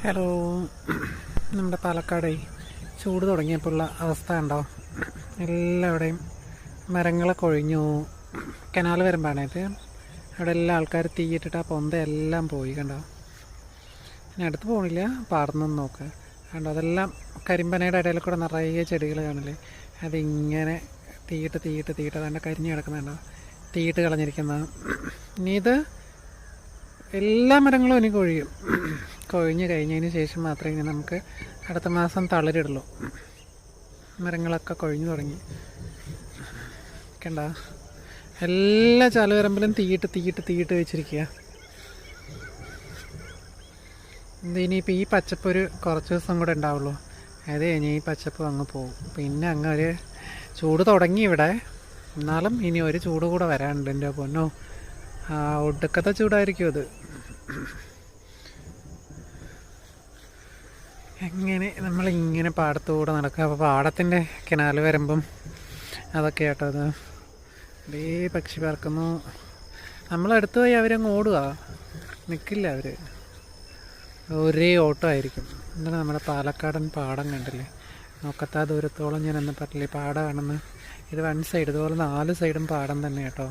Hello. നമ്മുടെ പാലക്കാട് ചൂട് തുടങ്ങിയപ്പോഴുള്ള അവസ്ഥ കണ്ടോ? എല്ലാവിടെയും മരങ്ങളൊക്കെ ഒഴിഞ്ഞു. കനാൽ വരുമ്പോഴാണിത്. അവിടെ എല്ലാ ആൾക്കാർ തീയിട്ടിട്ട് ആ പൊന്തയെല്ലാം പോയി കണ്ടോ. ഇനി അടുത്ത് പോകണില്ല, പാടന്നൊന്ന് നോക്ക് കണ്ടോ. അതെല്ലാം കരിമ്പനയുടെ ഇടയിൽ കൂടെ നിറയെ ചെടികൾ കാണില്ലേ. അതിങ്ങനെ തീയിട്ട് അതുകൊണ്ട് കരിഞ്ഞ് കിടക്കുന്നുണ്ടോ, തീയിട്ട് കളഞ്ഞിരിക്കുന്നത്. ഇനി ഇത് എല്ലാ മരങ്ങളും ഇനി കൊഴിഞ്ഞ് കഴിഞ്ഞതിന് ശേഷം മാത്രമേ ഇനി നമുക്ക് അടുത്ത മാസം തളിരിടുള്ളൂ. മരങ്ങളൊക്കെ കൊഴിഞ്ഞു തുടങ്ങി കണ്ട. എല്ലാ ചാലുവരമ്പിലും തീയിട്ട് വെച്ചിരിക്കുക. ഇനിയിപ്പോൾ ഈ പച്ചപ്പ് ഒരു കുറച്ച് ദിവസം കൂടെ ഉണ്ടാവുള്ളൂ. അത് കഴിഞ്ഞ് ഈ പച്ചപ്പ് അങ്ങ് പോകും. പിന്നെ അങ്ങ് ഒരു ചൂട് തുടങ്ങി ഇവിടെ. എന്നാലും ഇനി ഒരു ചൂട് കൂടെ വരാനുണ്ട്. എൻ്റെ പൊന്നോ, ഒടുക്കത്തെ ചൂടായിരിക്കും അത്. എങ്ങനെ നമ്മളിങ്ങനെ പാടത്തൂടെ നടക്കുക. അപ്പോൾ പാടത്തിൻ്റെ കിണാൽ വരുമ്പം അതൊക്കെ കേട്ടോ. അത് ഇതേ പക്ഷി പറക്കുന്നു. നമ്മളടുത്ത് പോയി അവരങ്ങ് ഓടുക, നിൽക്കില്ല അവർ. ഒരേ ഓട്ടമായിരിക്കും. എന്താണ് നമ്മുടെ പാലക്കാടൻ പാടം കണ്ടില്ലേ? നോക്കത്താ ദൂരത്തോളം ഞാൻ എന്ന് പറഞ്ഞില്ലേ പാടമാണെന്ന്. ഇത് വൺ സൈഡ്, ഇതുപോലെ 4 സൈഡും പാടം തന്നെ കേട്ടോ.